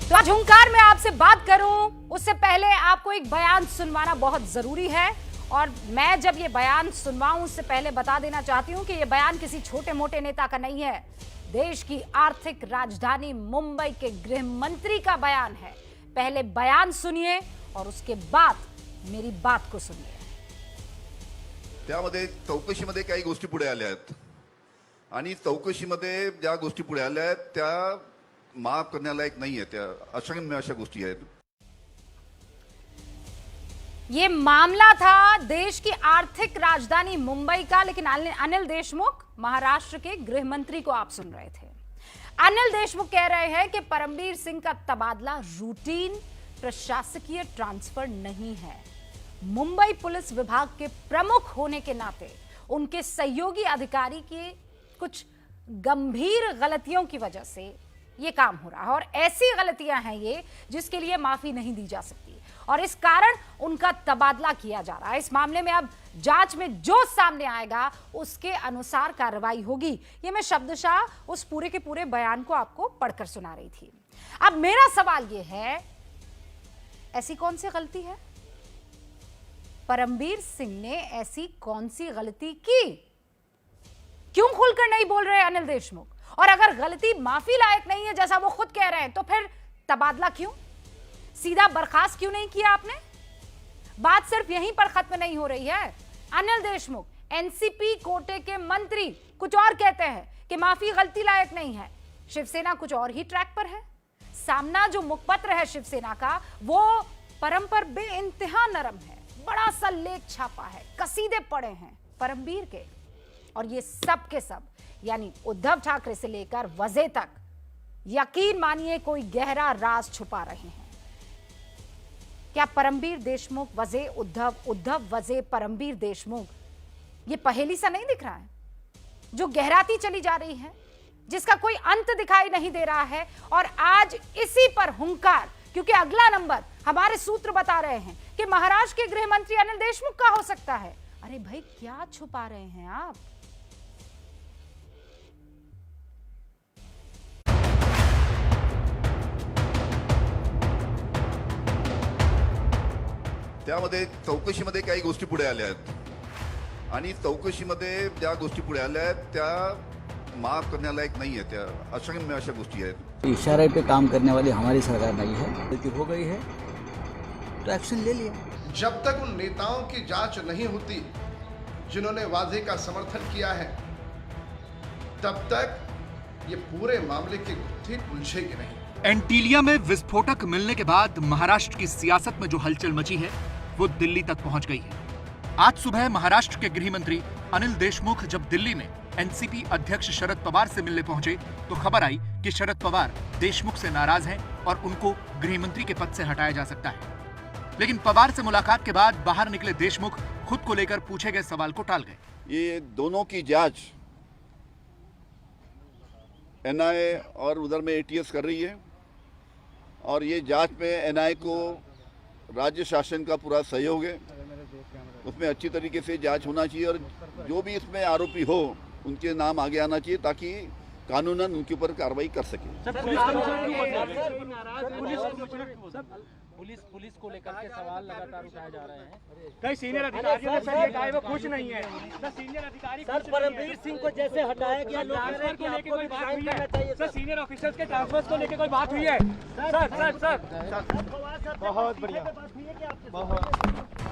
तो आज हुंकार में आपसे बात करूं उससे पहले आपको एक बयान सुनवाना बहुत जरूरी है। और मैं जब ये बयान सुनवाऊं उससे पहले बता देना चाहती हूं कि ये बयान किसी छोटे मोटे नेता का नहीं है, देश की आर्थिक राजधानी मुंबई के गृह मंत्री का बयान है। पहले बयान सुनिए और उसके बाद मेरी बात को सुनिए। त्यामध्ये चौकशीमध्ये काही गोष्टी पुढे आल्या आहेत आणि चौकशीमध्ये ज्या गोष्टी पुढे आल्या आहेत त्या माफ करण्यालायक नाही आहेत, त्या अशक्य अशा गोष्टी आहेत। ये मामला था देश की आर्थिक राजधानी मुंबई का, लेकिन अनिल देशमुख महाराष्ट्र के गृह मंत्री को आप सुन रहे थे। अनिल देशमुख कह रहे हैं कि परमबीर सिंह का तबादला रूटीन प्रशासकीय ट्रांसफर नहीं है। मुंबई पुलिस विभाग के प्रमुख होने के नाते उनके सहयोगी अधिकारी की कुछ गंभीर गलतियों की वजह से ये काम हो रहा है और ऐसी गलतियां हैं ये जिसके लिए माफी नहीं दी जा सकती और इस कारण उनका तबादला किया जा रहा है। इस मामले में अब जांच में जो सामने आएगा उसके अनुसार कार्रवाई होगी। ये मैं शब्दशः उस पूरे के पूरे बयान को आपको पढ़कर सुना रही थी। अब मेरा सवाल ये है, ऐसी कौन सी गलती है? परमबीर सिंह ने ऐसी कौन सी गलती की? क्यों खुलकर नहीं बोल रहे अनिल देशमुख? और अगर गलती माफी लायक नहीं है जैसा वो खुद कह रहे हैं तो फिर तबादला क्यों? सीधा बर्खास्त क्यों नहीं किया आपने? बात सिर्फ यहीं पर खत्म नहीं हो रही है। अनिल देशमुख एनसीपी कोटे के मंत्री कुछ और कहते हैं कि माफी गलती लायक नहीं है, शिवसेना कुछ और ही ट्रैक पर है। सामना जो मुखपत्र है शिवसेना का वो परम पर बेइंतहा नरम है, बड़ा सा लेख छापा है, कसीदे पड़े हैं परमबीर के, और ये सब के सब यानी उद्धव ठाकरे से लेकर वजह तक यकीन मानिए कोई गहरा राज छुपा रहे हैं। क्या परमबीर देशमुख वजह उद्धव, उद्धव वजह परमबीर देशमुख, ये पहेली सा नहीं दिख रहा है जो गहराती चली जा रही है, जिसका कोई अंत दिखाई नहीं दे रहा है? और आज इसी पर हुंकार, क्योंकि अगला नंबर हमारे सूत्र बता रहे हैं कि महाराष्ट्र के गृह मंत्री अनिल देशमुख का हो सकता है। अरे भाई क्या छुपा रहे हैं आप? त्यामध्ये चौकशीमध्ये काही गोष्टी पुढे आल्या आहेत आणि चौकशीमध्ये ज्या गोष्टी पुढे आल्या आहेत त्या माफ करण्यालायक नाही आहेत, त्या अशक्य अशा गोष्टी आहेत। इशारे पे काम करने वाली हमारी सरकार नहीं है। गलती हो गई है तो एक्शन ले लिया। जब तक उन नेताओं की जांच नहीं होती जिन्होंने वाजे का समर्थन किया है तब तक ये पूरे मामले की गुत्थी उलझेगी नहीं। एंटीलिया में विस्फोटक मिलने के बाद महाराष्ट्र की सियासत में जो हलचल मची है वो दिल्ली तक पहुंच गई है। आज सुबह महाराष्ट्र के गृह मंत्री अनिल देशमुख जब दिल्ली में एनसीपी अध्यक्ष शरद पवार से मिलने पहुंचे तो खबर आई कि शरद पवार देशमुख से नाराज हैं और उनको गृह मंत्री के पद से हटाया जा सकता है। लेकिन पवार से मुलाकात के बाद बाहर निकले देशमुख खुद को लेकर पूछे गए सवाल को टाल गए। ये दोनों की जांच एनआईए और उधर में एटीएस कर रही है और ये जांच में एनआईए को राज्य शासन का पूरा सहयोग है, उसमें अच्छी तरीके से जांच होना चाहिए और जो भी इसमें आरोपी हो उनके नाम आगे आना चाहिए ताकि कानूनन उनके ऊपर कार्रवाई कर सके। पुलिस को लेकर के सवाल लगातार उठाए जा रहे हैं। कई सीनियर अधिकारियों ने सर ये कहा है वो खुश नहीं है। सर सीनियर अधिकारी सर परमबीर सिंह को जैसे हटाया गया ट्रांसफर को लेकर कोई बात हुई है? सर सीनियर ऑफिसर्स के ट्रांसफर को लेकर कोई बात हुई है? सर बहुत बढ़िया।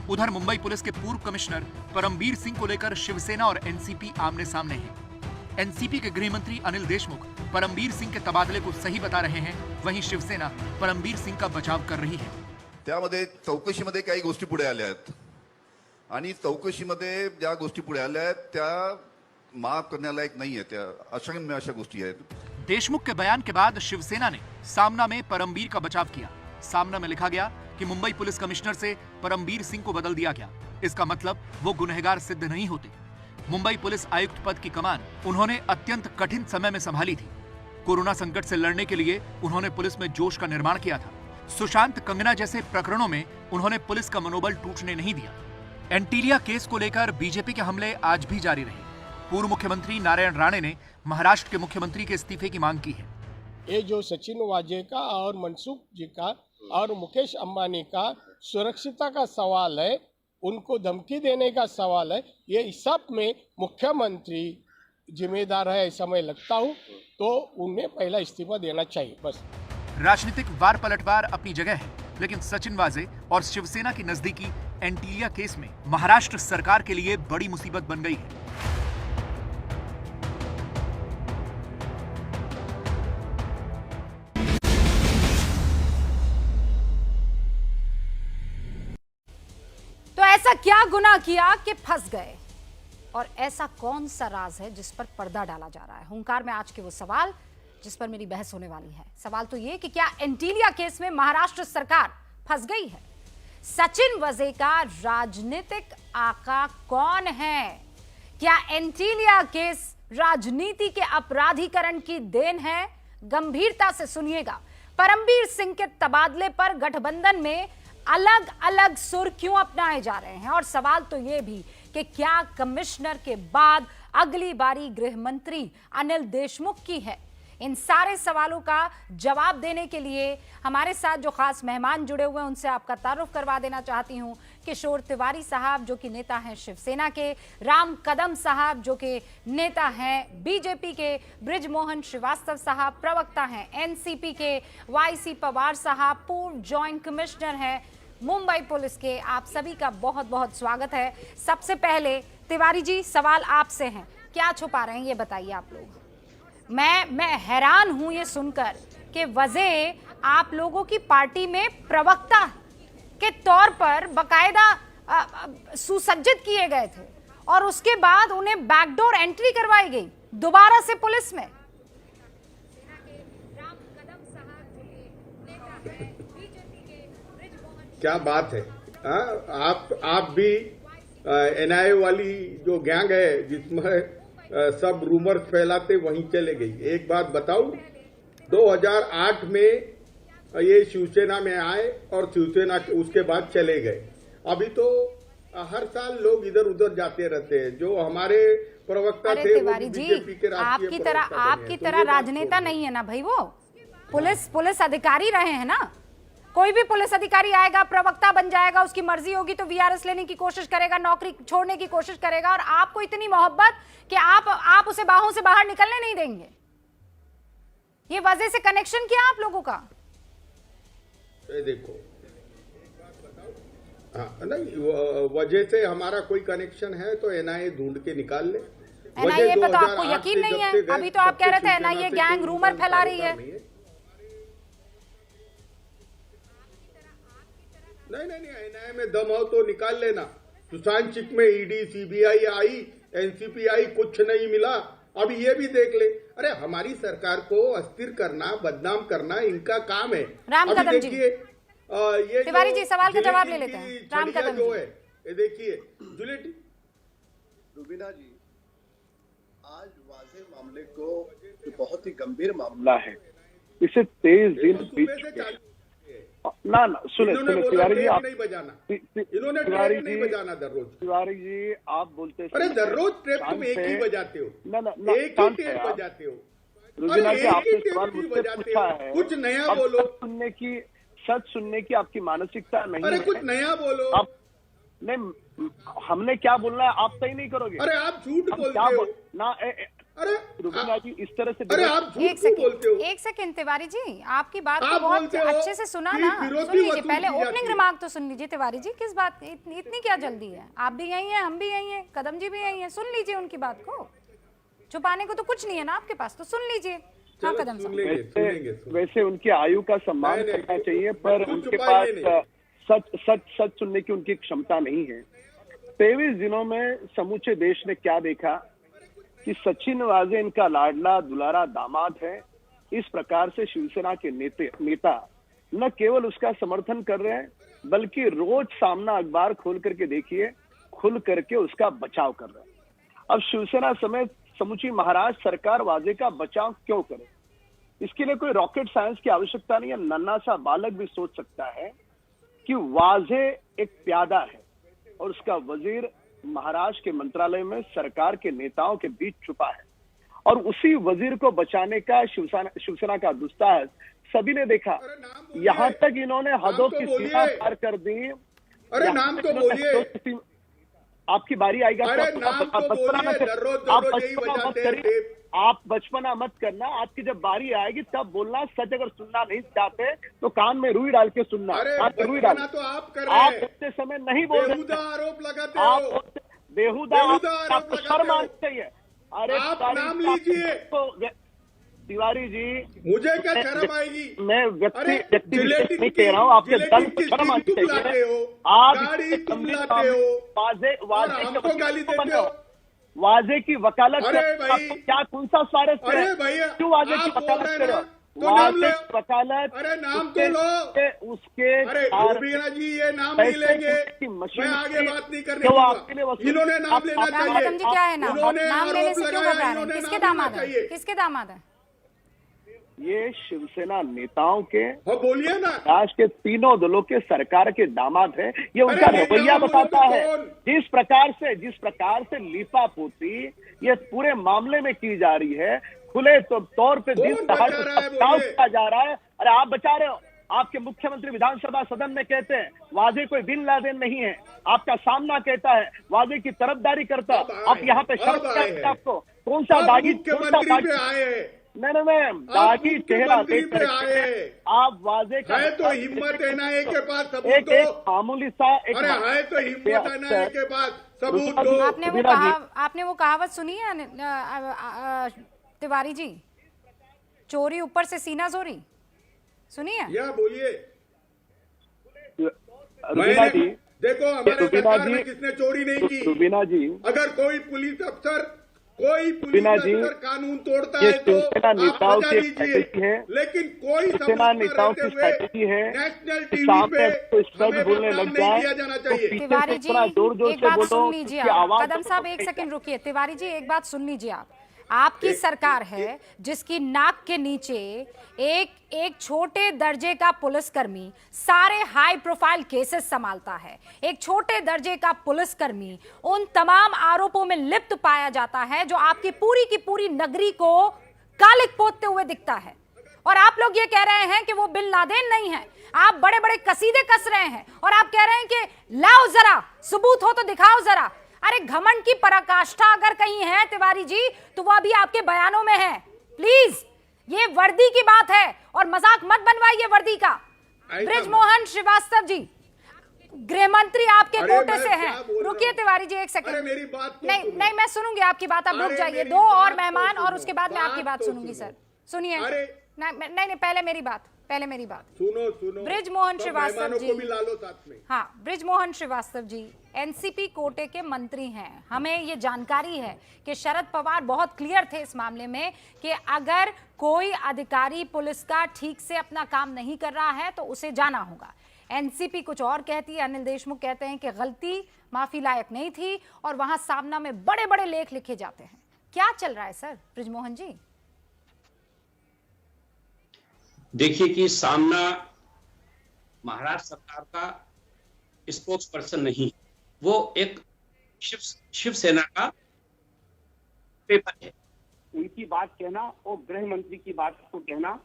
उधर मुंबई पुलिस के पूर्व कमिश्नर परमबीर सिंह को लेकर शिवसेना और एनसीपी आमने सामने है। एनसीपी के गृह मंत्री अनिल देशमुख परमबीर सिंह के तबादले को सही बता रहे हैं, वहीं शिवसेना परमबीर सिंह का बचाव कर रही है। त्यामध्ये चौकशीमध्ये काही गोष्टी पुढे आल्या आहेत आणि चौकशीमध्ये ज्या गोष्टी पुढे आल्या आहेत त्या माफ करण्यालायक नाही आहेत, त्या अशक्य अशा गोष्टी आहेत। देशमुख के बयान के बाद शिवसेना ने सामना में परमबीर का बचाव किया। सामना में लिखा गया कि मुंबई पुलिस कमिश्नर से परमबीर सिंह को बदल दिया गया, इसका मतलब वो गुनहगार सिद्ध नहीं होते। मुंबई पुलिस आयुक्त पद की कमान उन्होंने अत्यंत कठिन समय में संभाली थी। कोरोना संकट से लड़ने के लिए उन्होंने पुलिस में जोश का निर्माण किया था। सुशांत कंगना जैसे प्रकरणों में उन्होंने पुलिस का मनोबल टूटने नहीं दिया। एंटीलिया केस को लेकर बीजेपी के हमले आज भी जारी रहे। पूर्व मुख्यमंत्री नारायण राणे ने महाराष्ट्र के मुख्यमंत्री के इस्तीफे की मांग की है। ये जो सचिन वाजे का और मनसुख जी का और मुकेश अंबानी का सुरक्षिता का सवाल है, उनको धमकी देने का सवाल है, ये सब में मुख्यमंत्री जिम्मेदार है ऐसा मैं लगता हूँ। तो उन्हें पहला इस्तीफा देना चाहिए बस। राजनीतिक वार पलटवार अपनी जगह है, लेकिन सचिन वाजे और शिवसेना की नजदीकी एंटीलिया केस में महाराष्ट्र सरकार के लिए बड़ी मुसीबत बन गई है। तो ऐसा क्या गुनाह किया कि फंस गए, और ऐसा कौन सा राज है जिस पर पर्दा डाला जा रहा है? हुंकार में आज के वो सवाल जिस पर मेरी बहस होने वाली है। सवाल तो ये कि क्या एंटीलिया केस में महाराष्ट्र सरकार फंस गई है? सचिन वाजे का राजनीतिक आका कौन है? क्या एंटीलिया केस राजनीति के अपराधीकरण की देन है? गंभीरता से सुनिएगा। परमबीर सिंह के तबादले पर गठबंधन में अलग अलग सुर क्यों अपनाए जा रहे हैं? और सवाल तो यह भी कि क्या कमिश्नर के बाद अगली बारी गृह मंत्री अनिल देशमुख की है? इन सारे सवालों का जवाब देने के लिए हमारे साथ जो खास मेहमान जुड़े हुए हैं उनसे आपका तारुफ करवा देना चाहती हूं। किशोर तिवारी साहब जो कि नेता हैं शिवसेना के, राम कदम साहब जो कि नेता हैं बीजेपी के, बृजमोहन श्रीवास्तव साहब प्रवक्ता हैं एनसीपी के, वाईसी पवार साहब पूर्व जॉइंट कमिश्नर हैं मुंबई पुलिस के। आप सभी का बहुत बहुत स्वागत है। सबसे पहले तिवारी जी, सवाल आपसे हैं, क्या छुपा रहे हैं ये बताइए आप लोग। मैं हैरान हूं ये सुनकर कि वाजे आप लोगों की पार्टी में प्रवक्ता के तौर पर बकायदा सुसज्जित किए गए थे और उसके बाद उन्हें बैकडोर एंट्री करवाई गई दोबारा से पुलिस में। क्या बात है? आप भी एनआईए वाली जो गैंग है जिसमें सब रूमर्स फैलाते वहीं चले गई। एक बात बताऊं, 2008 में ये शिवसेना में आए और शिवसेना उसके बाद चले गए। अभी तो हर साल लोग इधर उधर जाते रहते हैं। जो हमारे प्रवक्ता थे तिवारी जी, आपकी तरह राजनेता नहीं है ना भाई, वो पुलिस अधिकारी रहे हैं ना। कोई भी पुलिस अधिकारी आएगा, प्रवक्ता बन जाएगा, उसकी मर्जी होगी तो वीआरएस लेने की कोशिश करेगा, नौकरी छोड़ने की कोशिश करेगा, और आपको इतनी मोहब्बत कि आप उसे बाहों से बाहर निकलने नहीं देंगे। ये वजह से कनेक्शन क्या आप लोगों का? देखो, नहीं, वजह से हमारा कोई कनेक्शन है तो एनआईए ढूंढ के निकाल ले। एनआईए पे तो आपको यकीन नहीं है। अभी तो आप कह रहे थे एनआईए गैंग रूमर फैला रही है। नहीं, एनआईए में दम हो तो निकाल लेना। सुशांत चिक में ईडी सीबीआई आई, एनसीपी आई, कुछ नहीं मिला। अब ये भी देख ले। अरे हमारी सरकार को अस्थिर करना, बदनाम करना इनका काम है। राम कदम जी, ये तिवारी जी सवाल का जवाब ले लेते हैं। राम कदम जो है, ये देखिए जुलेटी रुबीना जी, आज वाजे मामले को बहुत ही गंभीर मामला है। इसे 23 दिन बीत चुके हैं। ना सुने तिवारी जी, आप इन्होंने ट्रेप नहीं बजाना दररोज। तिवारी जी आप बोलते हैं, अरे दररोज ट्रेप तुम एक ही बजाते हो। ना एक ही ट्रेप बजाते हो। रुबीना जी, आपने सवाल मुझसे पूछा है, कुछ नया बोलो। सच सुनने की आपकी मानसिकता नहीं है। अरे कुछ नया बोलो। आप नहीं, हमने क्या बोलना है आप तय नहीं करोगे। अरे आप झूठ बोलते हो ना। अरे रुबीना जी इस तरह से, अरे आप झूठ बोलते हो। एक सेकंड तिवारी जी, आपकी बात को बहुत अच्छे से सुना ना। सुन लीजिए, पहले ओपनिंग रिमार्क तो सुन लीजिए। तिवारी जी, किस बात इतनी क्या जल्दी है? आप भी यही हैं, हम भी यही हैं, कदम जी भी यही हैं। सुन लीजिए उनकी बात को, छुपाने को तो कुछ नहीं है ना आपके पास, तो सुन लीजिए। हाँ कदम साहब, वैसे उनकी आयु का सम्मान करना चाहिए, पर उनके पास सच सुनने की उनकी क्षमता नहीं है। 23 दिनों में समूचे देश ने क्या देखा कि सचिन वाजे इनका लाडला दुलारा दामाद है। इस प्रकार से शिवसेना के नेता न केवल उसका समर्थन कर रहे हैं, बल्कि रोज सामना अखबार खोल करके देखिए, खुल करके उसका बचाव कर रहे हैं। अब शिवसेना समेत समूची महाराष्ट्र सरकार वाजे का बचाव क्यों करे? इसके लिए कोई रॉकेट साइंस की आवश्यकता नहीं है। नन्हा सा बालक भी सोच सकता है कि वाजे एक प्यादा है और उसका वजीर महाराष्ट्र के मंत्रालय में सरकार के नेताओं के बीच छुपा है। और उसी वजीर को बचाने का शिवसेना का दुस्साहस सभी ने देखा। यहाँ तक इन्होंने हदों की सीमा पार कर दी। अरे नाम तो बोलिए। आपकी बारी आएगा आप बचपना मत करना। आपकी जब बारी आएगी तब बोलना। सच अगर सुनना नहीं चाहते तो कान में रुई डाल के सुनना। रुई डाल तो आप कर रहे हैं। आप इतने समय नहीं बोल रहे। बेहुदा आरोप लगाते हो। बेहुदा आपको शर्म आनी चाहिए। अरे आप नाम लीजिए तिवारी जी। मुझे क्या शर्म आएगी? मैं व्यक्ति नहीं कह रहा हूँ। आपके दल को शर्म आनी चाहिए। आप हमको गाली देते हो। वाजे की वकालत क्या कौन सा स्वार्थ? अरे भैया क्यों वाजे की वकालत कर रहे हो? वाजे की वकालत। अरे नाम तो लो उसके। अरे रूबीना जी ये नाम नहीं लेंगे। मैं आगे बात नहीं करने दूंगा। इन्होंने नाम लेना चाहिए। क्या है नाम? नाम लेने से क्यों घबरा रहे हैं? किसके दामाद है? किसके दामाद है? ये शिवसेना नेताओं के, बोलिए ना, राष्ट्र के तीनों दलों के सरकार के दामाद है। ये उनका रवैया बताता है। जिस प्रकार से लीपापोती ये पूरे मामले में की जा रही है, खुले तौर पे किया जा रहा है। अरे आप बचा रहे हो। आपके मुख्यमंत्री विधानसभा सदन में कहते हैं वाजे कोई बिन लादेन नहीं है। आपका सामना कहता है वाजे की तरफदारी करता। आप यहाँ पे शर्म करते हैं। आपको कौन सा दागी नहीं दागी चेहरा पे आए। आप वाजे का है तो हिम्मत एनआईए के पास सबूत एक दो। मामूली सा अरे है तो हिम्मत एनआईए के पास सबूत दो। आपने वो कहावत सुनी है तिवारी जी? चोरी ऊपर से सीना जोरी सुनिए। या बोलिए। देखो हमारे सरकार में किसने चोरी नहीं की? रुबीना जी, अगर कोई पुलिस अफसर कानून तोड़ता है तो आप बता दीजिए। लेकिन कोई नेताओं की स्ट्रैटेजी है नेशनल टीवी पे सच बोलने लग जाए जाना चाहिए। तिवारी जी एक बात सुन लीजिए। कदम साहब एक सेकंड रुकिए। तिवारी जी एक बात सुन लीजिए। आपकी सरकार है जिसकी नाक के नीचे एक छोटे दर्जे का पुलिसकर्मी सारे हाई प्रोफाइल केसेस संभालता है। एक छोटे दर्जे का पुलिसकर्मी उन तमाम आरोपों में लिप्त पाया जाता है जो आपकी पूरी की पूरी नगरी को कालिक पोतते हुए दिखता है। और आप लोग ये कह रहे हैं कि वो बिन लादेन नहीं है। आप बड़े बड़े कसीदे कस रहे हैं और आप कह रहे हैं कि लाओ जरा सबूत हो तो दिखाओ जरा। अरे घमंड की पराकाष्ठा अगर कहीं है तिवारी जी तो वो अभी आपके बयानों में है। प्लीज ये वर्दी की बात है और मजाक मत बनवाइए वर्दी का। बृजमोहन श्रीवास्तव जी गृह मंत्री आपके कोटे से हैं। रुकिए तिवारी जी एक सेकंड। मेरी बात नहीं मैं सुनूंगी आपकी बात। आप रुक जाइए। दो और मेहमान और उसके बाद मैं आपकी बात सुनूंगी। सर सुनिए। नहीं पहले मेरी बात सुनो। बृजमोहन श्रीवास्तव जी भी ला लो साथ में। हाँ, बृजमोहन श्रीवास्तव जी एनसीपी कोटे के मंत्री हैं। हमें ये जानकारी है कि शरद पवार बहुत क्लियर थे इस मामले में कि अगर कोई अधिकारी पुलिस का ठीक से अपना काम नहीं कर रहा है तो उसे जाना होगा। एनसीपी कुछ और कहती है। अनिल देशमुख कहते हैं कि गलती माफी लायक नहीं थी और वहां सामना में बड़े बड़े लेख लिखे जाते हैं। क्या चल रहा है सर बृजमोहन जी? देखिए कि सामना महाराष्ट्र सरकार का स्पोक्स पर्सन नहीं, वो एक शिवसेना का पेपर है। उनकी बात कहना और गृह मंत्री की बात को कहना,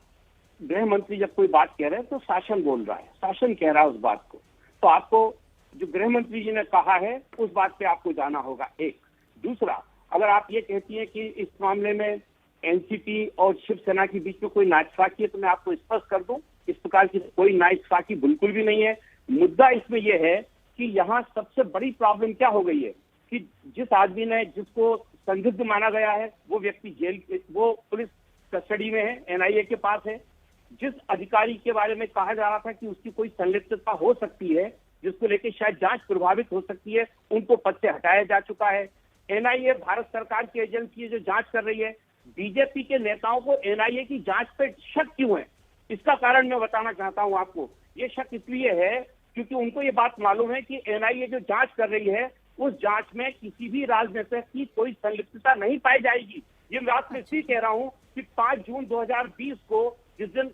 गृह मंत्री जब कोई बात कह रहे हैं तो शासन बोल रहा है, शासन कह रहा है उस बात को। तो आपको जो गृह मंत्री जी ने कहा है उस बात पे आपको जाना होगा। एक दूसरा, अगर आप ये कहती हैं कि इस मामले में एनसीपी और शिवसेना के बीच में कोई नाइंसाफी है तो मैं आपको स्पष्ट कर दूं, इस प्रकार की कोई नाइंसाफी बिल्कुल भी नहीं है। मुद्दा इसमें यह है कि यहाँ सबसे बड़ी प्रॉब्लम क्या हो गई है कि जिस आदमी ने जिसको संदिग्ध माना गया है वो व्यक्ति वो पुलिस कस्टडी में है, एनआईए के पास है। जिस अधिकारी के बारे में कहा जा रहा था कि उसकी कोई संलिप्तता हो सकती है, जिसको लेकर शायद जांच प्रभावित हो सकती है, उनको पद से हटाया जा चुका है। एनआईए भारत सरकार की एजेंसी है जो जांच कर रही है। बीजेपी के नेताओं को एनआईए की जांच पे शक क्यों है, इसका कारण मैं बताना चाहता हूं आपको। ये शक इसलिए है क्योंकि उनको ये बात मालूम है कि एनआईए जो जांच कर रही है उस जांच में किसी भी राजनेता की कोई संलिप्तता नहीं पाई जाएगी। ये बात मैं इसलिए कह रहा हूं कि 5 जून 2020 को जिस दिन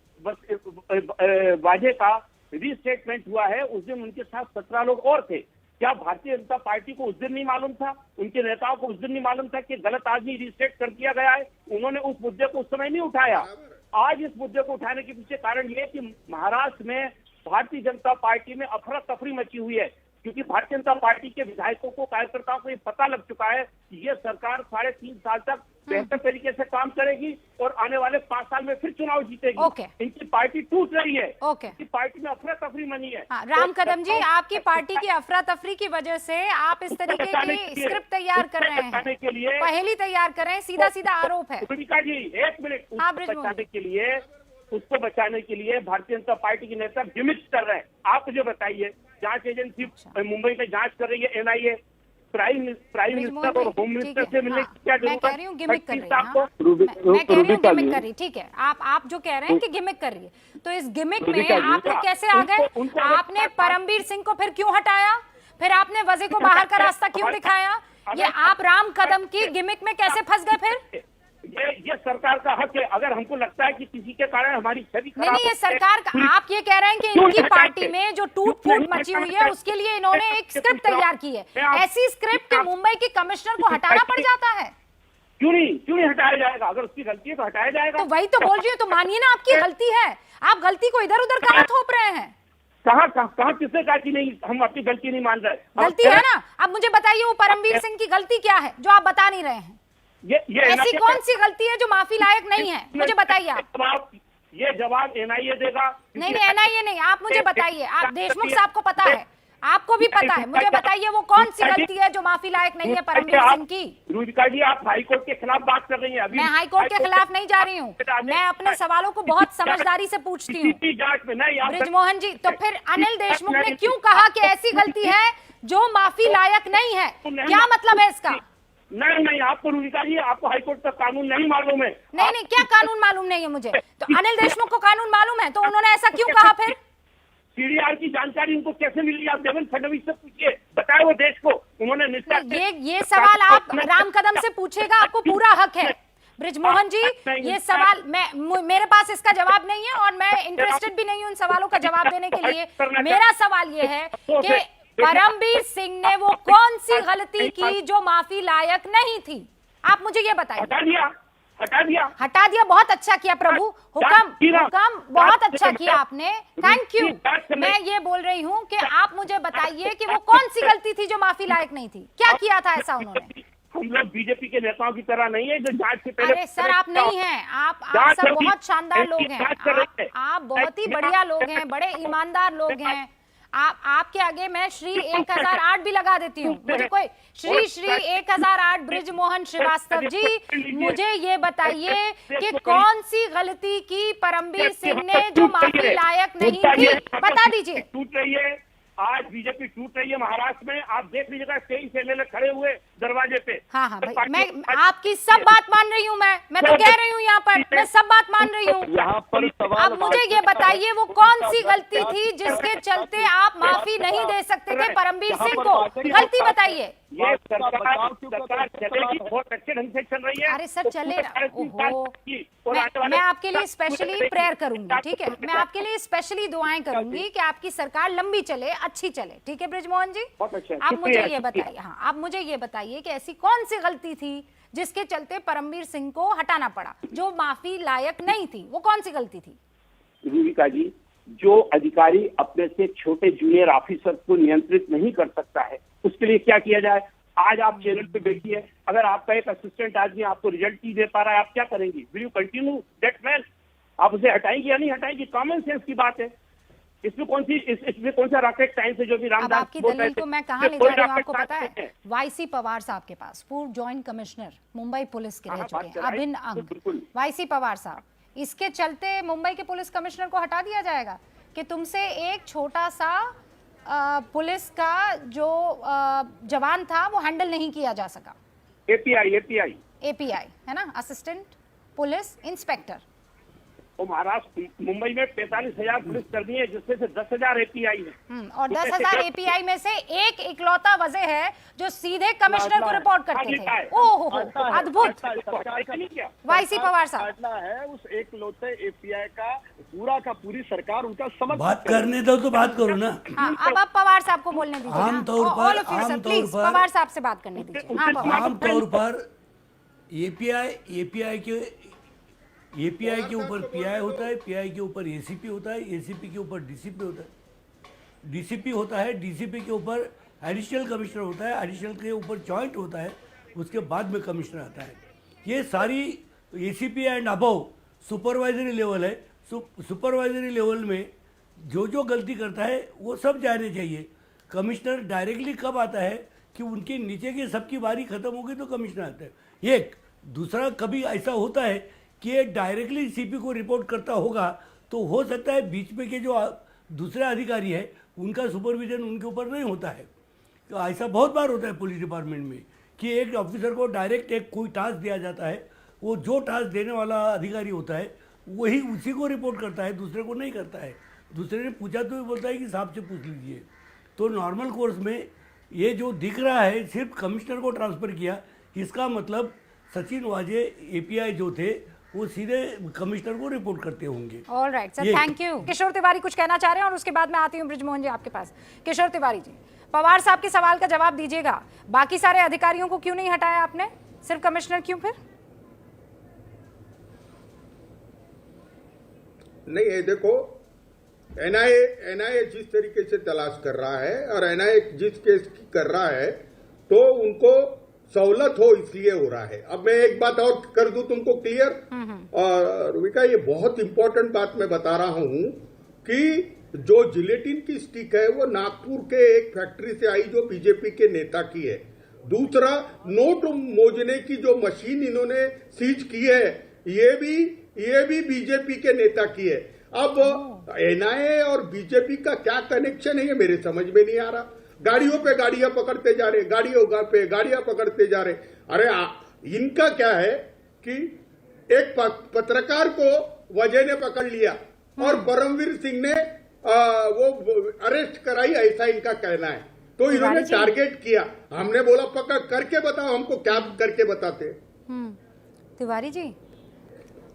वाजे का रीस्टेटमेंट हुआ है उस दिन उनके साथ 17 लोग और थे। क्या भारतीय जनता पार्टी को उस दिन नहीं मालूम था, उनके नेताओं को उस दिन नहीं मालूम था कि गलत आदमी रिस्टेट कर दिया गया है? उन्होंने उस मुद्दे को उस समय नहीं उठाया। आज इस मुद्दे को उठाने के पीछे कारण ये कि महाराष्ट्र में भारतीय जनता पार्टी में अफरा तफरी मची हुई है, क्योंकि भारतीय जनता पार्टी के विधायकों को, कार्यकर्ताओं को ये पता लग चुका है कि ये सरकार 3.5 साल तक बेहतर तरीके से काम करेगी और आने वाले 5 साल में फिर चुनाव जीतेगी। इनकी पार्टी टूट रही है। इनकी पार्टी में अफरा तफरी मनी है। राम कदम जी, आपकी पार्टी की अफरा तफरी की वजह से आप इस तरीके की स्क्रिप्ट तैयार कर रहे हैं, पहेली तैयार कर रहे हैं, सीधा सीधा आरोप है। जी 1 मिनट, उसको बचाने के लिए भारतीय जनता पार्टी के नेता गिमिक्स कर रहे हैं। आप मुझे बताइए, जांच एजेंसी मुंबई में जांच कर रही है, एनआईए, प्राइम मिनिस्टर और होम मिनिस्टर से मिलने की क्या जरूरत है? मैं कह रही हूँ गिमिक कर रही है, ठीक है। आप जो कह रहे हैं कि गिमिक कर रही है, तो इस गिमिक में आपने कैसे आ गए? आपने परमबीर सिंह को फिर क्यों हटाया? फिर आपने वजह को बाहर का रास्ता क्यों दिखाया? ये आप राम कदम की गिमिक में कैसे फंस गए फिर? ये सरकार का हक है। अगर हमको लगता है कि किसी के कारण हमारी छवि खराब, नहीं, ये सरकार का, आप ये कह रहे हैं कि इनकी पार्टी में जो टूट फूट मची हुई है उसके लिए इन्होंने एक स्क्रिप्ट तैयार की है। ऐसी स्क्रिप्ट के मुंबई के कमिश्नर को हटाना पड़ जाता है। क्यों नहीं हटाया जाएगा? अगर उसकी गलती है तो हटाया जाएगा। तो वही तो बोल रही हूँ, तो मानिए ना आपकी गलती है, आप गलती को इधर उधर कहाँ थोप रहे हैं? कहाँ किसने कहा कि नहीं, हम अपनी गलती नहीं मान रहे? गलती है ना। अब मुझे बताइए वो परमबीर सिंह की गलती क्या है जो आप बता नहीं रहे हैं? ऐसी कौन सी गलती है जो माफी लायक नहीं है? मुझे बताइए आप। ये जवाब एनआईए देगा। नहीं, एनआईए नहीं, आप मुझे बताइए। आप देशमुख साहब को पता है, आपको भी पता है, मुझे बताइए वो कौन सी गलती है जो माफी लायक नहीं है परमबीर सिंह की? रुचिका जी, आप हाईकोर्ट के खिलाफ बात कर रही हैं। मैं हाईकोर्ट के खिलाफ नहीं जा रही हूँ, मैं अपने सवालों को बहुत समझदारी से पूछती हूँ। ब्रिजमोहन जी, तो फिर अनिल देशमुख ने क्यों कहा कि ऐसी गलती है जो माफी लायक नहीं है? क्या मतलब है इसका? नहीं, आपको रुचिका जी, आपको हाईकोर्ट का कानून नहीं मालूम है। नहीं, क्या कानून मालूम नहीं है मुझे? तो अनिल देशमुख को कानून मालूम है, तो उन्होंने ऐसा क्यों कहा फिर? सीडीआर की जानकारी उनको कैसे मिली? आप देवेंद्र फडणवीस से पूछिए, बताए वो देश को। उन्होंने ये सवाल आप राम कदम से पूछेगा, आपको पूरा हक है। ब्रिजमोहन जी, ये सवाल मेरे पास इसका जवाब नहीं है और मैं इंटरेस्टेड भी नहीं हूं उन सवालों का जवाब देने के लिए। मेरा सवाल ये है कि परमबीर सिंह ने वो कौन सी गलती की जो माफी लायक नहीं थी? आप मुझे ये बताइए। हटा दिया, बहुत अच्छा किया प्रभु। हुक्म बहुत अच्छा किया आपने, थैंक यू। मैं ये बोल रही हूँ कि आप मुझे बताइए कि वो कौन सी गलती थी जो माफी लायक नहीं थी? क्या किया था ऐसा उन्होंने? हम लोग बीजेपी के नेताओं की तरह नहीं है जो जांच से पहले। अरे सर, आप नहीं हैं, आप सब बहुत शानदार लोग हैं, आप बहुत ही बढ़िया लोग हैं, बड़े ईमानदार लोग हैं। आपके आगे मैं श्री 1008 भी लगा देती हूँ। मुझे कोई श्री 1008 ब्रिजमोहन श्रीवास्तव जी, मुझे ये बताइए कि कौन सी गलती की परमबीर सिंह ने जो माफी लायक नहीं थी? बता दीजिए। टूट रही है, आज बीजेपी टूट रही है महाराष्ट्र में। आप देख लीजिएगा, 23 एमएलए खड़े हुए दरवाजे पे। हाँ भाई, मैं आपकी सब बात मान रही हूँ। मैं तो कह रही हूँ यहाँ पर, मैं सब बात मान रही हूँ। अब मुझे ये बताइए वो कौन सी गलती थी जिसके चलते आप माफी नहीं दे सकते थे परमबीर सिंह को? गलती बताइए। ये सरकार चलेगी, बहुत अच्छे ढंग से चल रही है। अरे सर, चले मैं आपके लिए स्पेशली प्रेयर करूंगी, ठीक है? मैं आपके लिए स्पेशली दुआएं करूंगी कि आपकी सरकार लंबी चले, अच्छी चले, ठीक है ब्रिजमोहन जी? आप मुझे ये बताइए, हाँ, आप मुझे ये बताइए कि ऐसी कौन सी गलती थी जिसके चलते परमबीर सिंह को हटाना पड़ा, जो माफी लायक नहीं थी? वो कौन सी गलती थी? रूबिका जी, जो अधिकारी अपने से छोटे जूनियर ऑफिसर को नियंत्रित नहीं कर सकता है, उसके लिए क्या किया जाए? आज आप चैनल पे बैठिए, अगर आपका एक असिस्टेंट आदमी आपको रिजल्ट नहीं दे पा रहा है, आप क्या करेंगे? Will you continue that man? आप उसे हटाएंगे या नहीं हटाएंगे? कॉमन सेंस की बात है। इसमें कौन सा रॉकेट साइंस है जो भी रामदास? आपकी दलील को मैं कहाँ ले जा रही हूँ आपको पता है? वाईसी पवार साहब के पास, पूर्व जॉइंट कमिश्नर मुंबई पुलिस के रह चुके हैं, अभिन्न अंग। वाईसी पवार साहब, इसके चलते मुंबई के पुलिस कमिश्नर को हटा दिया जाएगा कि तुमसे एक छोटा सा पुलिस का जो जवान था वो हैंडल नहीं किया जा सका। एपीआई है ना, असिस्टेंट पुलिस इंस्पेक्टर। वो महाराष्ट्र मुंबई में 45,000 पुलिस कर्मी है, जिसमें से 10,000 API है। और 10,000 API में से एक इकलौता वजह है जो सीधे कमिश्नर को रिपोर्ट करते थे। ओहो, अद्भुत। वाईसी पवार साहब है उस एक लौते API का पूरी सरकार उनका समर्थन। बात करने दो तो बात करो ना। हाँ, अब आप पवार साहब को बोलने दीजिए। आमतौर पर पवार साहब से बात करने दीजिए। आमतौर पर API के ऊपर PI होता है, PI के ऊपर ACP होता है, ACP के ऊपर DCP होता है, DCP होता है, DCP के ऊपर एडिशनल कमिश्नर होता है, एडिशनल के ऊपर जॉइंट होता है, उसके बाद में कमिश्नर आता है। ये सारी ACP and above supervisory level है। सुपरवाइजरी लेवल में जो गलती करता है वो सब जाने चाहिए। कमिश्नर डायरेक्टली कब आता है कि उनके नीचे के सबकी बारी खत्म हो गई तो कमिश्नर आता है। एक दूसरा, कभी ऐसा होता है कि ये डायरेक्टली CP को रिपोर्ट करता होगा तो हो सकता है बीच में के जो दूसरे अधिकारी है उनका सुपरविजन उनके ऊपर नहीं होता है। तो ऐसा बहुत बार होता है पुलिस डिपार्टमेंट में कि एक ऑफिसर को डायरेक्ट एक कोई टास्क दिया जाता है, वो जो टास्क देने वाला अधिकारी होता है वही उसी को रिपोर्ट करता है, दूसरे को नहीं करता है। दूसरे ने पूछा तो बोलता है कि साहब से पूछ लीजिए। तो नॉर्मल कोर्स में ये जो दिख रहा है सिर्फ कमिश्नर को ट्रांसफ़र किया, इसका मतलब सचिन वाजे API जो थे वो सीधे कमिश्नर को रिपोर्ट करते होंगे। All right sir, thank you. Kishore Tiwari कुछ कहना चाह रहे हैं और उसके बाद मैं आती हूँ ब्रिजमोहन जी आपके पास। किशोर तिवारी जी, पवार साहब के सवाल का जवाब दीजिएगा। बाकी सारे अधिकारियों को क्यों नहीं हटाया आपने, सिर्फ कमिश्नर क्यों? फिर नहीं, ये देखो, NIA जिस तरीके से तलाश कर रहा है और NIA जिस केस की कर रहा है तो उनको सहूलत हो इसलिए हो रहा है। अब मैं एक बात और कर दूं तुमको क्लियर, और रुबिका ये बहुत इंपॉर्टेंट बात मैं बता रहा हूं कि जो जिलेटिन की स्टिक है वो नागपुर के एक फैक्ट्री से आई जो बीजेपी के नेता की है। दूसरा, नोट मोजने की जो मशीन इन्होंने सीज की है ये भी बीजेपी के नेता की है। अब NIA और बीजेपी का क्या कनेक्शन है ये मेरे समझ में नहीं आ रहा। गाड़ियों पे गाड़ियां पकड़ते जा रहे, गाड़ियों पे गाड़ियां पकड़ते जा रहे। अरे इनका क्या है कि एक पत्रकार को वजह ने पकड़ लिया और परमवीर सिंह ने वो अरेस्ट कराई, ऐसा इनका कहना है। तो इन्होंने टारगेट किया। हमने बोला पकड़ करके बताओ, हमको क्या करके बताते। तिवारी जी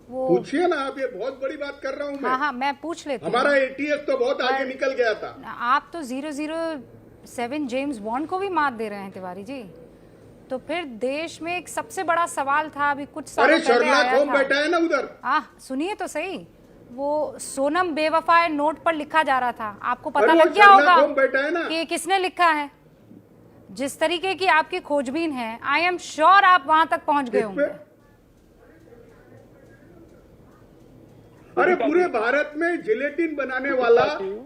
वो पूछिए ना आप, ये बहुत बड़ी बात कर रहा हूं मैं। हाँ, मैं पूछ लेती हूँ। हमारा ATS तो बहुत आगे निकल गया था। आप तो 007 जेम्स बॉन्ड को भी मात दे रहे हैं तिवारी जी। तो फिर देश में एक सबसे बड़ा सवाल था अभी कुछ साल पहले आया था। बैठा है ना उधर। सुनिए तो सही, वो सोनम बेवफा नोट पर लिखा जा रहा था। आपको पता लग गया होगा कि किसने लिखा है। जिस तरीके की आपकी खोजबीन है, आई एम श्योर आप वहां तक पहुंच गए होंगे। अरे पूरे भारत में जिलेटिन बनाने वाला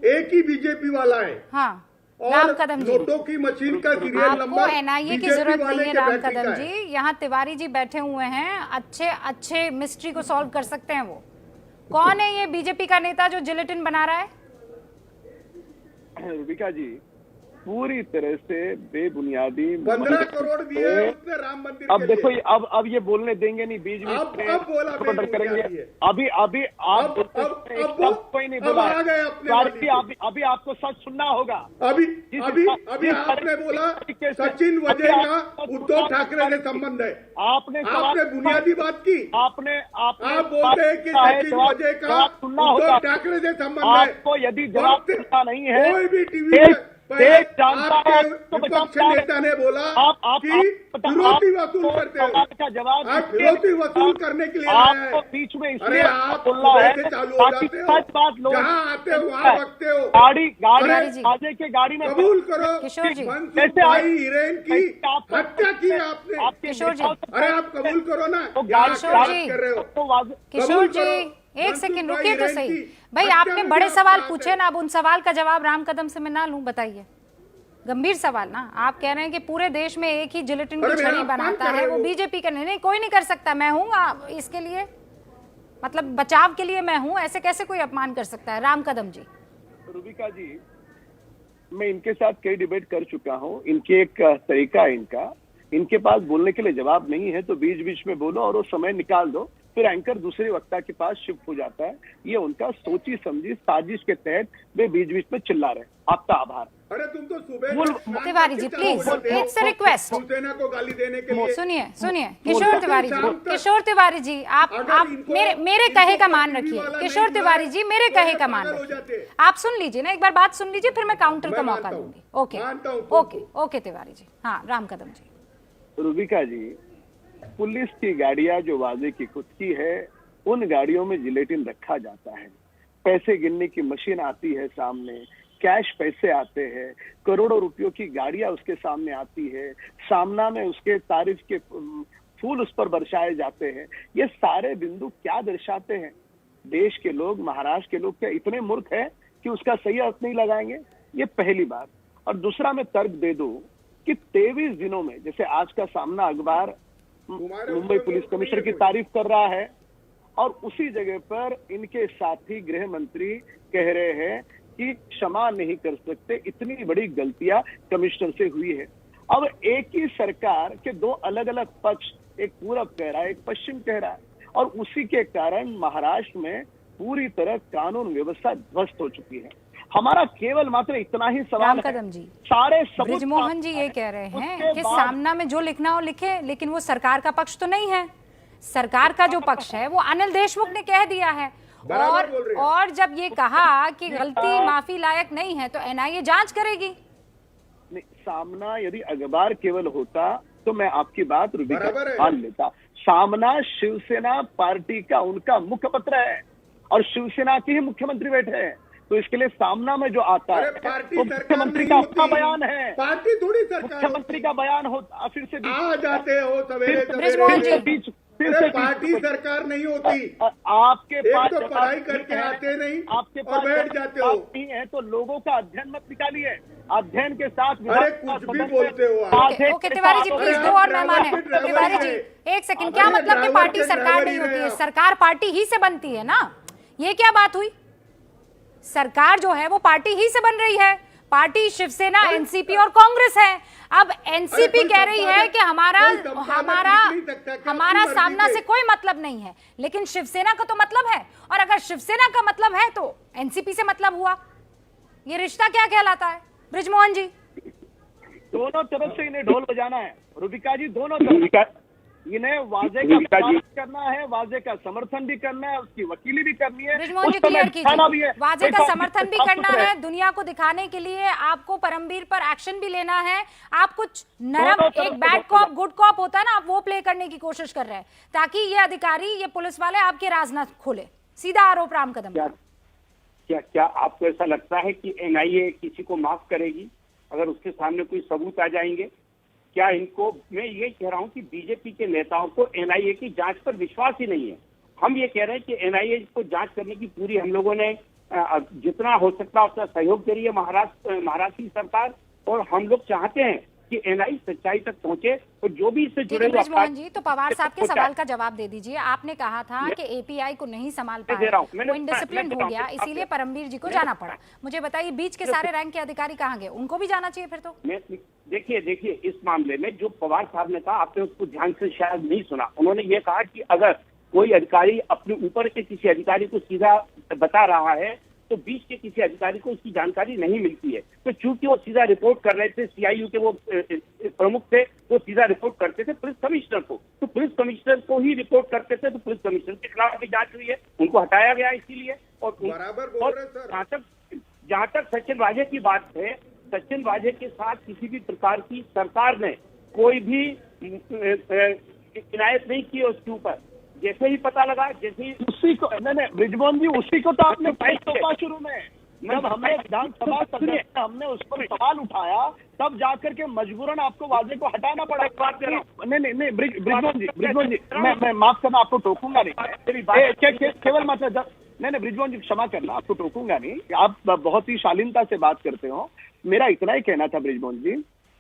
एक ही बीजेपी वाला है। हाँ, और राम कदम जी। नोटों की मशीन का सीरियल नंबर NIA की जरूरत नहीं है राम कदम जी। यहाँ तिवारी जी बैठे हुए हैं, अच्छे मिस्ट्री को सॉल्व कर सकते हैं। वो कौन है ये बीजेपी का नेता जो जिलेटिन बना रहा है? रुबिका जी, पूरी तरह से बेबुनियादी 15 करोड़ दिए उसने राम मंदिर। अब देखो, अब ये बोलने देंगे नहीं, बीच में करेंगे। अभी आप कोई नहीं बोला। अभी आपको सच सुनना होगा। अभी आपने बोला सचिन वजह का उद्धव ठाकरे से संबंध है। आपने बुनियादी बात की। आप बोलते हैं कि सचिन वजह का उद्धव ठाकरे से संबंध है। आपको यदि जवाब देना नहीं है, कोई भी टीवी विपक्ष नेता ने बोला कि फिरौती वसूल करते हो। आप फिरौती वसूल करने के लिए आए हैं। बीच में अरे आप कैसे चालू हो जाते हो, जहाँ आते हो वहाँ बकते हो। गाड़ी में कबूल करो, मनसुख हिरेन की हत्या की आपने। किशोर जी, अरे आप कबूल करो ना। किशोर जी एक सेकंड रुकिए तो सही। भाई आपने बड़े सवाल पूछे ना, अब उन सवाल का जवाब राम कदम से मैं ना लूं? बताइए, गंभीर सवाल ना। आप कह रहे हैं कि पूरे देश में एक ही जिलेटिन की छड़ी बनाता है, वो बीजेपी का नहीं, कोई नहीं कर सकता। मैं हूँ इसके लिए, मतलब बचाव के लिए मैं हूँ। ऐसे कैसे कोई अपमान कर सकता है? राम कदम जी। रुबिका जी, मैं इनके साथ कई डिबेट कर चुका हूँ। इनके एक तरीका है इनके पास बोलने के लिए जवाब नहीं है तो बीच बीच में बोलो और वो समय निकाल दो। फिर एंकर दूसरे वक्ता के पास शिफ्ट हो जाता है। ये उनका सोची समझी साजिश के तहत वे बीच बीच में चिल्ला रहे। आपका आभार। अरे तुम तो सुबह Tiwari ji please, it's a request. Shiv Sena को गाली देने के लिए सुनिए किशोर तिवारी जी आप मेरे कहे का मान रखिए। किशोर तिवारी जी मेरे कहे का मान रखिए। आप सुन लीजिए ना, एक बार बात सुन लीजिए, फिर मैं काउंटर का मौका दूंगी। ओके तिवारी जी। हाँ, राम कदम जी। रूबिका जी, पुलिस की गाड़ियां जो वाजे की खुद की है, उन गाड़ियों में जिलेटिन रखा जाता है। पैसे गिनने की मशीन आती है सामने, कैश पैसे आते हैं, करोड़ों रुपयों की गाड़ियां उसके सामने आती है, सामना में उसके तारीफ के फूल उस पर बरसाए जाते हैं। ये सारे बिंदु क्या दर्शाते हैं? देश के लोग, महाराष्ट्र के लोग क्या इतने मूर्ख है कि उसका सही अर्थ नहीं लगाएंगे? ये पहली बात। और दूसरा मैं तर्क दे दूं कि 23 दिनों में, जैसे आज का सामना अखबार मुंबई पुलिस कमिश्नर की तारीफ कर रहा है और उसी जगह पर इनके साथी गृह मंत्री कह रहे हैं कि क्षमा नहीं कर सकते, इतनी बड़ी गलतियां कमिश्नर से हुई है। अब एक ही सरकार के दो अलग अलग पक्ष, एक पूरब कह रहा है, एक पश्चिम कह रहा है, और उसी के कारण महाराष्ट्र में पूरी तरह कानून व्यवस्था ध्वस्त हो चुकी है। हमारा केवल मात्र इतना ही सवाल है, कदम जी, सारे सबूत ब्रिजमोहन जी ये कह रहे हैं कि सामना में जो लिखना हो लिखे, लेकिन वो सरकार का पक्ष तो नहीं है। सरकार का जो पक्ष है वो अनिल देशमुख ने कह दिया है। और जब ये कहा कि गलती माफी लायक नहीं है तो एनआईए जांच करेगी। सामना यदि अखबार केवल होता तो मैं आपकी बात मान लेता। सामना शिवसेना पार्टी का उनका मुखपत्र है और शिवसेना के ही मुख्यमंत्री बैठे हैं, तो इसके लिए सामना में जो आता है वो मुख्यमंत्री का अपना बयान है। पार्टी थोड़ी सरकार, मुख्यमंत्री का बयान होता। फिर से आ जाते हो सवेरे बीच, फिर से पार्टी सरकार नहीं होती। आपके पास तो पढ़ाई करके आते नहीं, आपके पास बैठ जाते हो। नहीं है तो लोगों का अध्ययन मत निकालिए, अध्ययन के साथ अरे कुछ भी बोलते हो। ओके तिवारी जी प्लीज, दो और मेहमान है। तिवारी जी एक सेकंड, क्या मतलब कि पार्टी सरकार नहीं होती है? सरकार पार्टी ही से बनती है ना, ये क्या बात हुई? सरकार जो है वो पार्टी ही से बन रही है। पार्टी शिवसेना, एनसीपी और कांग्रेस है। अब एनसीपी कह रही है कि हमारा सामना से कोई मतलब नहीं है, लेकिन शिवसेना का तो मतलब है, और अगर शिवसेना का मतलब है तो एनसीपी से मतलब हुआ। ये रिश्ता क्या कहलाता है ब्रिजमोहन जी? दोनों तरफ से इन्हें ढोल बजाना है रूबिका जी, दोनों तरफ। इन्हें वाजे का विकास करना है, वाजे का समर्थन भी करना है, उसकी वकीली भी करनी है। ब्रिजमोहन जी क्लियर कीजिए, वाजे का समर्थन भी करना है, दुनिया को दिखाने के लिए आपको परमवीर पर एक्शन भी लेना है। आप कुछ नरम, एक बैड कॉप गुड कॉप होता है ना, आप वो प्ले करने की कोशिश कर रहे हैं ताकि ये अधिकारी, ये पुलिस वाले आपके राज ना खोले। सीधा आरोप राम कदम। क्या आपको ऐसा लगता है कि एनआईए किसी को माफ करेगी अगर उसके सामने कोई सबूत आ जाएंगे? क्या इनको, मैं ये कह रहा हूं कि बीजेपी के नेताओं को एनआईए की जांच पर विश्वास ही नहीं है। हम ये कह रहे हैं कि एनआईए को जांच करने की पूरी हम लोगों ने जितना हो सकता है उतना सहयोग करिए महाराष्ट्र की सरकार, और हम लोग चाहते हैं कि एनआईए सच्चाई तक पहुंचे और जो भी इससे जुड़े हुए। ब्रिजमोहन जी तो पवार साहब के सवाल का जवाब दे दीजिए। आपने कहा था कि एपीआई को नहीं संभाल पाया, वो इनडिसिप्लिन हो गया, इसीलिए परमवीर जी को जाना पड़ा। मुझे बताइए बीच के सारे रैंक के अधिकारी कहाँ गए? उनको भी जाना चाहिए फिर तो। देखिए इस मामले में जो पवार साहब ने कहा, आपने उसको ध्यान से शायद नहीं सुना। उन्होंने ये कहा कि अगर कोई अधिकारी अपने ऊपर के किसी अधिकारी को सीधा बता रहा है तो बीच के किसी अधिकारी को उसकी जानकारी नहीं मिलती है। तो चूंकि वो सीधा रिपोर्ट कर रहे थे, सीआईयू के वो प्रमुख थे, वो सीधा रिपोर्ट करते थे पुलिस कमिश्नर को, तो पुलिस कमिश्नर को ही रिपोर्ट करते थे, तो पुलिस कमिश्नर के खिलाफ भी जांच हुई है, उनको हटाया गया इसीलिए। और जहाँ तक सचिन वाजे की बात है, सचिन वाजे के साथ किसी भी प्रकार की सरकार ने कोई भी इनायत नहीं की उसके ऊपर। जैसे ही पता लगा, जैसे ही उसी को, नहीं ब्रिजमोहन जी, उसी को तो आपने तोपा शुरू में, जब हमने विधानसभा सदस्य हमने उस पर सवाल उठाया तब जाकर के मजबूरन आपको वाजे को हटाना पड़ा। नहीं ब्रिजमोहन जी मैं माफ करना, आपको टोकूंगा नहीं, केवल मतलब नहीं ब्रिजमोहन जी क्षमा करना, आपको टोकूंगा नहीं, आप बहुत ही शालीनता से बात करते हो। मेरा इतना ही कहना था ब्रिजमोहन जी,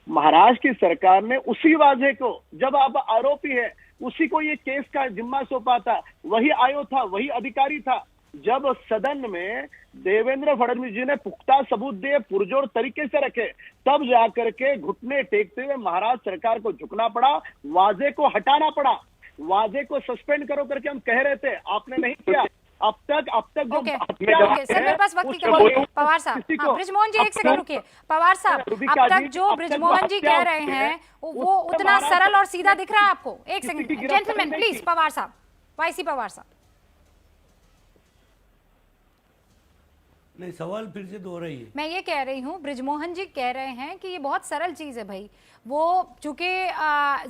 महाराष्ट्र की सरकार ने उसी वाजे को, जब आप आरोपी है, उसी को ये केस का जिम्मा सौंपा था, वही आयो था, वही अधिकारी था। जब सदन में देवेंद्र फडणवीस जी ने पुख्ता सबूत दिए, पुरजोर तरीके से रखे, तब जाकर के घुटने टेकते हुए महाराष्ट्र सरकार को झुकना पड़ा, वाजे को हटाना पड़ा। वाजे को सस्पेंड करो करके हम कह रहे थे, आपने नहीं किया। अब तक जो ओके सर, मेरे पास वक्त की कमी है। पवार साहब, ब्रिजमोहन जी एक सेकंड रुकिए। पवार साहब, अब तक जो ब्रिजमोहन जी कह रहे हैं वो उतना सरल और सीधा दिख रहा है आपको? एक सेकंड जेंटलमैन प्लीज, पवार साहब, वाईसी पवार साहब। नहीं, सवाल फिर से दोहराइए। मैं ये कह रही हूँ, ब्रिजमोहन जी कह रहे हैं कि ये बहुत सरल चीज़ है भाई। वो चूंकि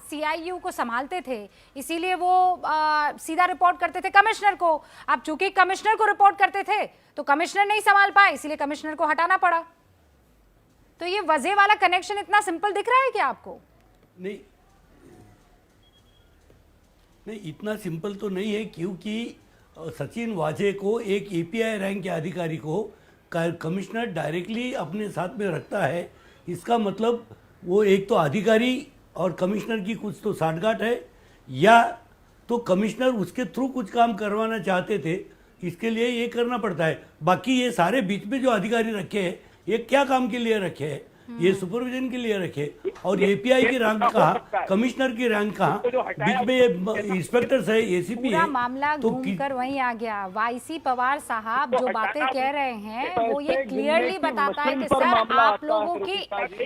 CIU को संभालते थे इसीलिए वो सीधा रिपोर्ट करते थे कमिश्नर को। अब चूंकि कमिश्नर को रिपोर्ट करते थे तो कमिश्नर नहीं संभाल पाए, इसीलिए कमिश्नर को हटाना पड़ा। तो ये वजह वाला कनेक्शन इतना सिंपल दिख रहा है क्या आपको? नहीं, इतना सिंपल तो नहीं है, क्योंकि सचिन वाजे को एक API रैंक के अधिकारी को कमिश्नर डायरेक्टली अपने साथ में रखता है। इसका मतलब वो एक तो अधिकारी और कमिश्नर की कुछ तो साठगांठ है, या तो कमिश्नर उसके थ्रू कुछ काम करवाना चाहते थे, इसके लिए ये करना पड़ता है। बाकी ये सारे बीच में जो अधिकारी रखे हैं ये क्या काम के लिए रखे हैं? ये सुपरविजन के लिए रखे। और API की रैंक कहाँ, कमिश्नर की रैंक कहाँ, बीच में ये इंस्पेक्टर्स है, ACP पूरा है। मामला तो घूमकर वहीं आ गया। वाईसी पवार साहब जो बातें कह रहे हैं वो ये क्लियरली बताता है कि सर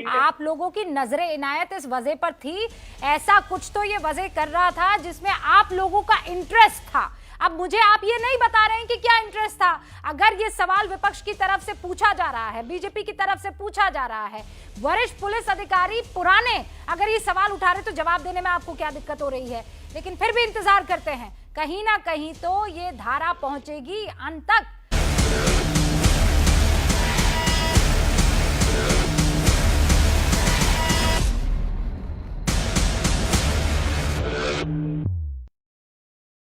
आप लोगों की नजरे इनायत इस वजह पर थी। ऐसा कुछ तो ये वजह कर रहा था जिसमें आप लोगों का इंटरेस्ट था। अब मुझे आप ये नहीं बता रहे हैं कि क्या इंटरेस्ट था। अगर ये सवाल विपक्ष की तरफ से पूछा जा रहा है, बीजेपी की तरफ से पूछा जा रहा है, वरिष्ठ पुलिस अधिकारी पुराने अगर ये सवाल उठा रहे तो जवाब देने में आपको क्या दिक्कत हो रही है? लेकिन फिर भी इंतजार करते हैं, कहीं ना कहीं तो ये धारा पहुंचेगी अंत तक।